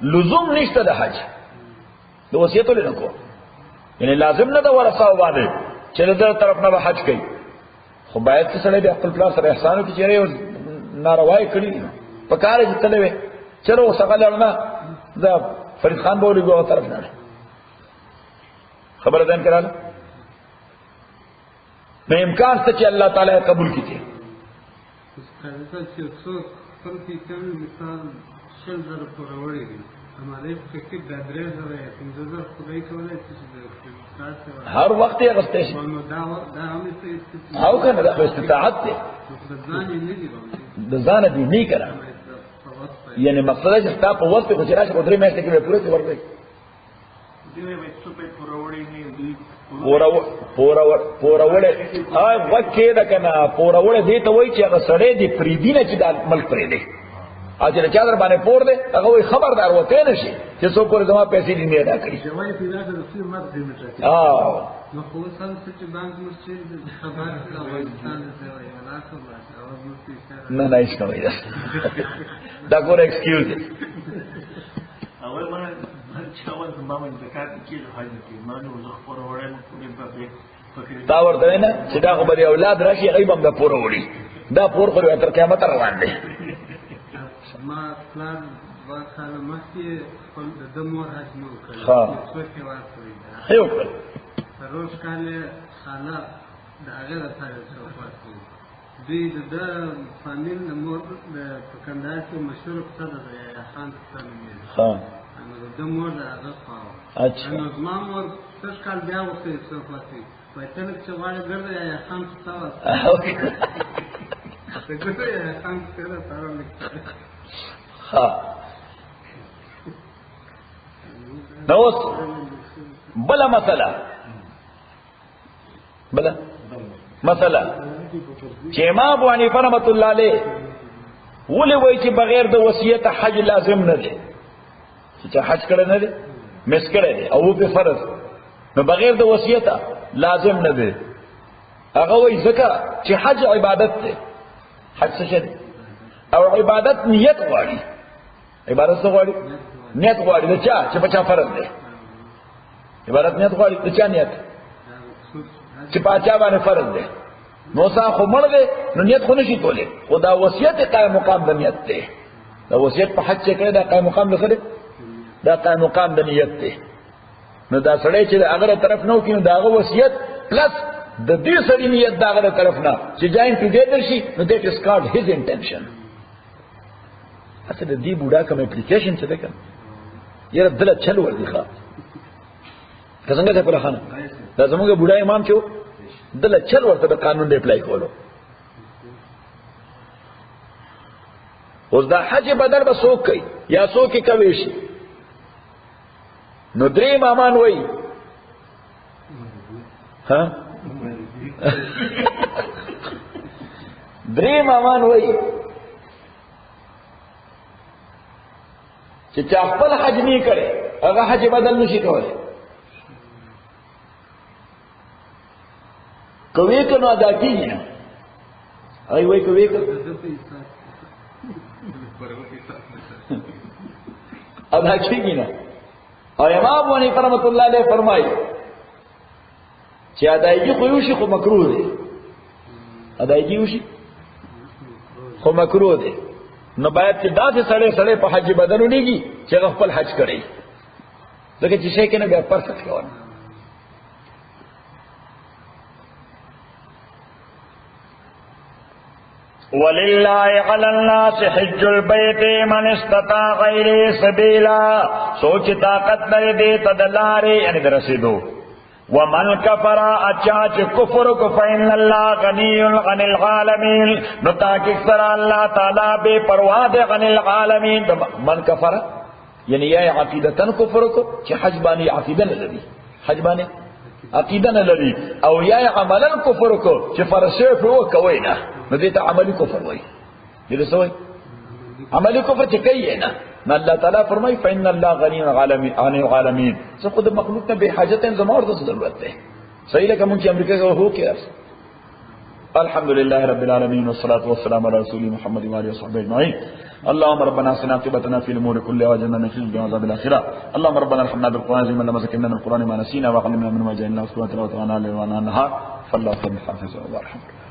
لزوم نشته د حج د وصیت له نکو یعنی لازم نه د ورثه باندې چې د طرف نه حج کوي خو باید چې سړی د خپل پلان سره احسانو کې چیرې ناروای کړی په کار چې تلوي چلو څنګه دا فرید خان بولی ګو طرف نه خبر ده کړه نو امکان څه چې الله تعالی قبول کړي مثال شل زره پورې وړي ہمارے فکر بدرے زره 15000 خدای کولای چې هر وخت یې غسته شي او کنه د استطاعت ته د ځان دې نه کړه یعنی مقصد چې تاسو په وخت کې چې راشه په درې میاشتې کې پوره ورغی دیوې به څه په پورې وړي نه دی پورا وړه هاي وکه دا کنه پورا وړه دې ته وای چې هغه سړی دی فریدینه چې د ملک پرې دی اځه چې در باندې پور دی هغه وای خبردار وته نشي چې څو پورې زما پیسې دې نه ادا کړی جوای پیدا د رسول مرګ دې مټه نو خو سم چې بانک مسجد خبر افغانستان ته وای ولا خبر اواز مستي نه نه هیڅ کوي دا ګور ایکسکیوز اول ما چاول زمامن زکات کې حاجت کې مانو زه پور وړم په دا ورته نه چې دا خو به اولاد راشي غیبم دا پور وړي دا پور خو تر قیامت روان دي ما پلان واخاله مخکې خپل د مور حج نو کړ څه کې واسوي یو کړ روز کاله خاله دا هغه سره څه دوی د فامیل مور د کندهار کې مشهور قصه ده یا خان ستانه ها د مور د هغه خاو اچھا نو زما مور څه کال بیا وخت څه پاتې وای تل چې واړه ګرځي یا خان ستاوه څنګه یا خان ستاوه ها نوس بلا مسئلہ چې امام ابو حنیفه رحمۃ اللہ علیہ ولې وایي چې بغیر د وصیت حج لازم نه دی چې حج کړه نه دی مس کړه دی او په فرض نو بغیر د وصیت لازم نه دی هغه وایي ځکه چې حج عبادت دی حج څه دی او عبادت نیت غواړي عبادت څه غواړي نیت غواړي د چا چې په چا فرض دی عبادت نیت غواړي د چا نیت چې په چا باندې فرض دی نو سا خو مړ دی نو نیت خو نشي کولی خو دا وصیت قائم مقام د نیت دی دا وصیت په حج کې کړی دا قائم مقام د خره دا قائم مقام د نیت دی نو دا سړی چې هغه طرف نو کینو دا هغه وصیت پلس د دې سړي نیت دا هغه طرف نه چې جاین ټوګیدر شي نو دیٹ از کالډ هیز انټنشن اته د دې بوډا کوم اپلیکیشن څه ده کنه یره دل چل ور دي ښا څنګه ته په خانه دا زموږ بوډا امام چې دل چل ورته د قانون دی اپلای کولو اوس دا حج بدل به څوک کوي یا څوک کوي شي نو درې امامان وایي ها درې امامان وایي چې چا خپل حج نه کړي هغه حج بدل نشي کولای کوي کنو ادا کیږي نه ای وای کوي ادا کیږي نه او امام ونی رحمت الله علیه فرمایي چې ادایي خو یو شي خو مکروه دی ادایي یو شي خو مکروه دی نو باید چې داسې سړی په حج بدل ونیږي چې خپل حج کړي ځکه چې شي کنه بیا پرفیکټ کوي وللہ علی الناس حج البیت من استطاع غیر سبیلا سوچ طاقت لري دې تدلاري یعنی درسیدو ومن کفر اچاچ کفر کو فإن الله غنی عن العالمین نو تاکي سر الله تعالی بے پروا دے عن العالمین من کفر یعنی یا عقیدتن کفر کو چې حج باندې عقیده نه لري حج باندې عقیده نه لري او یا عملا کفر کو چې فرض شو کوي نه نو دې ته عملی کفر وایي دې څه وایي عملی کفر چې کوي نه نو الله تعالی فرمایي فإن الله غنی عن العالمین څه خود مخلوق ته به حاجت زموږ د ضرورت ده صحیح لکه مونږ چې امریکا کې هو کې الحمد لله رب العالمين والصلاة والسلام على رسول محمد وآله وصحبه أجمعين اللهم ربنا اصلح عاقبتنا في الأمور كلها واجعلنا من خزي وعذاب الآخرة اللهم ربنا ارحمنا بالقرآن العظيم لما ذكرنا من القرآن ما نسينا وعلمنا من ما جهلنا واذكرنا تلاوة آناء الليل وآناء النهار فالله خير الحافظ وارحمه